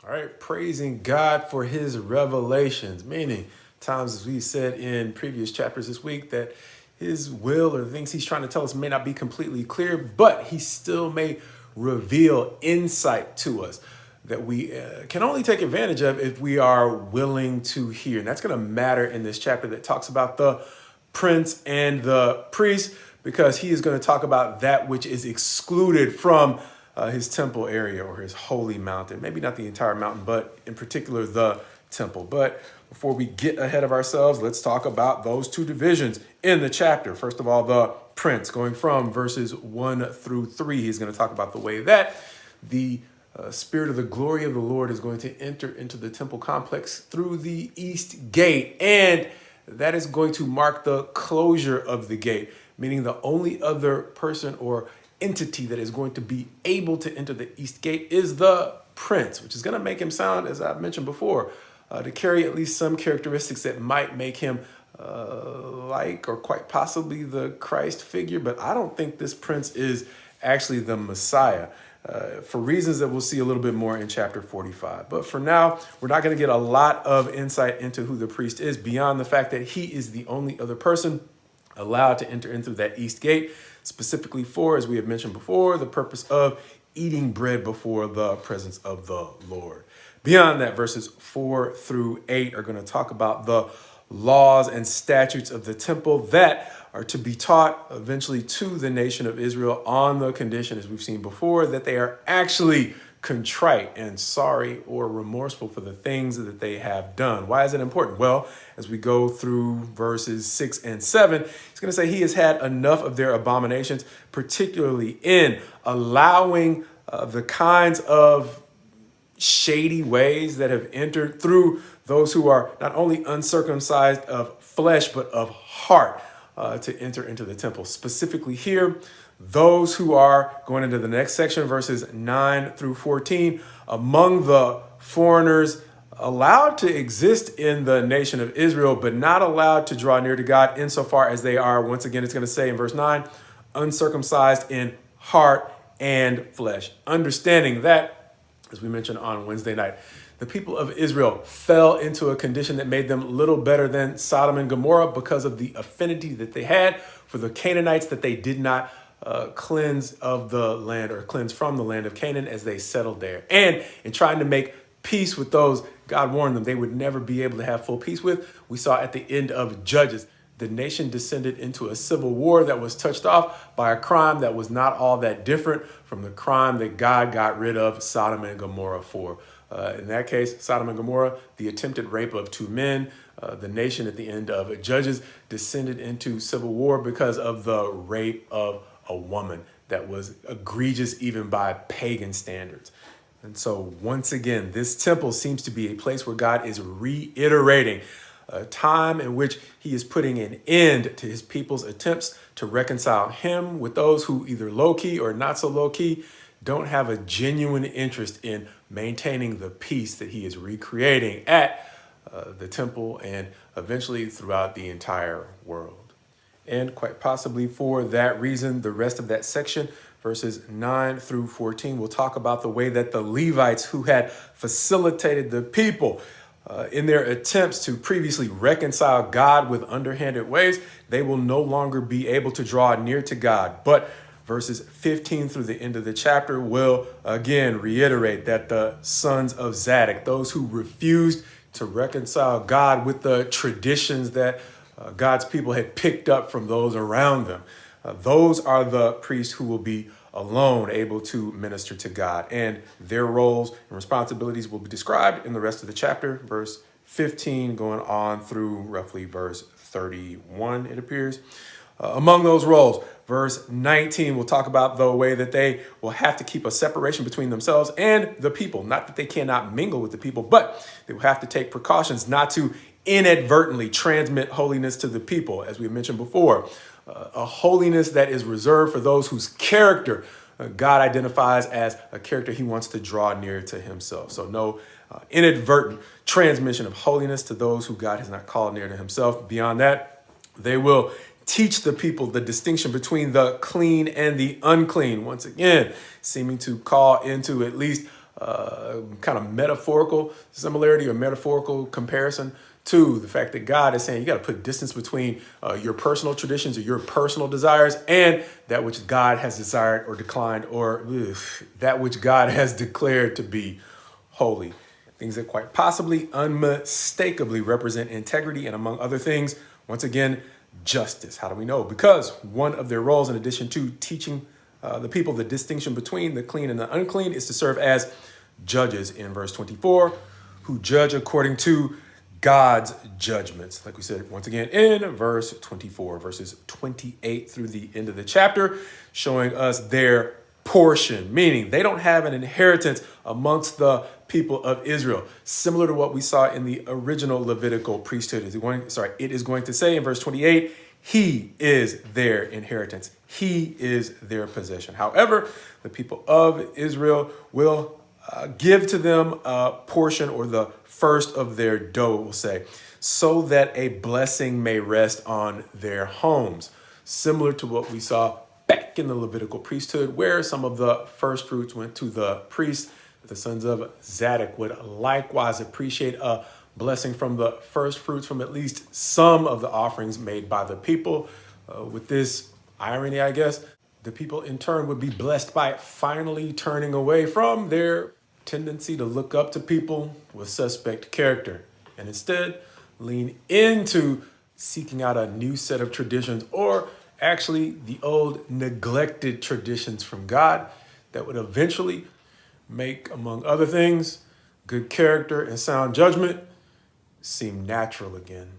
All right, praising God for his revelations, meaning times as we said in previous chapters this week that his will or the things he's trying to tell us may not be completely clear, but he still may reveal insight to us that we can only take advantage of if we are willing to hear. And that's going to matter in this chapter that talks about the prince and the priest, because he is going to talk about that which is excluded from his temple area or his holy mountain. Maybe not the entire mountain, but in particular the temple. But before we get ahead of ourselves, let's talk about those two divisions in the chapter. First of all, the prince, going from verses 1 through 3. He's going to talk about the way that the spirit of the glory of the Lord is going to enter into the temple complex through the east gate. And that is going to mark the closure of the gate, meaning the only other person or entity that is going to be able to enter the east gate is the prince, which is going to make him sound, as I've mentioned before, to carry at least some characteristics that might make him like or quite possibly the Christ figure. But I don't think this prince is actually the Messiah. For reasons that we'll see a little bit more in chapter 45. But for now, we're not going to get a lot of insight into who the priest is beyond the fact that he is the only other person allowed to enter in through that east gate, specifically for, as we have mentioned before, the purpose of eating bread before the presence of the Lord. Beyond that, verses 4 through 8 are going to talk about the laws and statutes of the temple that are to be taught eventually to the nation of Israel on the condition, as we've seen before, that they are actually contrite and sorry or remorseful for the things that they have done. Why is it important? Well, as we go through verses 6 and 7, he's going to say he has had enough of their abominations, particularly in allowing the kinds of shady ways that have entered through those who are not only uncircumcised of flesh, but of heart, to enter into the temple. Specifically here, those who are going into the next section, verses 9 through 14, among the foreigners allowed to exist in the nation of Israel, but not allowed to draw near to God insofar as they are, once again, it's going to say in verse 9, uncircumcised in heart and flesh. Understanding that, as we mentioned on Wednesday night, the people of Israel fell into a condition that made them little better than Sodom and Gomorrah because of the affinity that they had for the Canaanites that they did not cleanse of the land or cleanse from the land of Canaan as they settled there. And in trying to make peace with those God warned them they would never be able to have full peace with, we saw at the end of Judges, the nation descended into a civil war that was touched off by a crime that was not all that different from the crime that God got rid of Sodom and Gomorrah for. In that case, Sodom and Gomorrah, the attempted rape of two men, the nation at the end of Judges descended into civil war because of the rape of a woman that was egregious even by pagan standards. And so once again, this temple seems to be a place where God is reiterating a time in which he is putting an end to his people's attempts to reconcile him with those who either low-key or not so low-key don't have a genuine interest in maintaining the peace that he is recreating at the temple and eventually throughout the entire world. And quite possibly for that reason, the rest of that section, verses 9 through 14, will talk about the way that the Levites who had facilitated the people in their attempts to previously reconcile God with underhanded ways, they will no longer be able to draw near to God. But verses 15 through the end of the chapter will again reiterate that the sons of Zadok, those who refused to reconcile God with the traditions that God's people had picked up from those around them, those are the priests who will be alone able to minister to God. And their roles and responsibilities will be described in the rest of the chapter, verse 15 going on through roughly verse 31, it appears. Among those roles, verse 19 will talk about the way that they will have to keep a separation between themselves and the people. Not that they cannot mingle with the people, but they will have to take precautions not to inadvertently transmit holiness to the people, as we mentioned before. A holiness that is reserved for those whose character God identifies as a character he wants to draw near to himself. So no inadvertent transmission of holiness to those who God has not called near to himself. Beyond that, they will teach the people the distinction between the clean and the unclean. Once again, seeming to call into at least kind of metaphorical similarity or metaphorical comparison to the fact that God is saying you got to put distance between your personal traditions or your personal desires and that which God has desired or declined, or that which God has declared to be holy. Things that quite possibly unmistakably represent integrity and, among other things, once again, justice. How do we know? Because one of their roles, in addition to teaching the people the distinction between the clean and the unclean, is to serve as judges in verse 24, who judge according to God's judgments. Like we said, once again, in verse 24, verses 28 through the end of the chapter, showing us their portion, meaning they don't have an inheritance amongst the people of Israel, similar to what we saw in the original Levitical priesthood. It is going to say in verse 28, he is their inheritance. He is their possession. However, the people of Israel will give to them a portion, or the first of their dough, we'll say, so that a blessing may rest on their homes. Similar to what we saw back in the Levitical priesthood, where some of the first fruits went to the priests. The sons of Zadok would likewise appreciate a blessing from the first fruits from at least some of the offerings made by the people. With this irony, I guess, the people in turn would be blessed by finally turning away from their tendency to look up to people with suspect character and instead lean into seeking out a new set of traditions, or actually the old neglected traditions from God that would eventually make, among other things, good character and sound judgment seem natural again.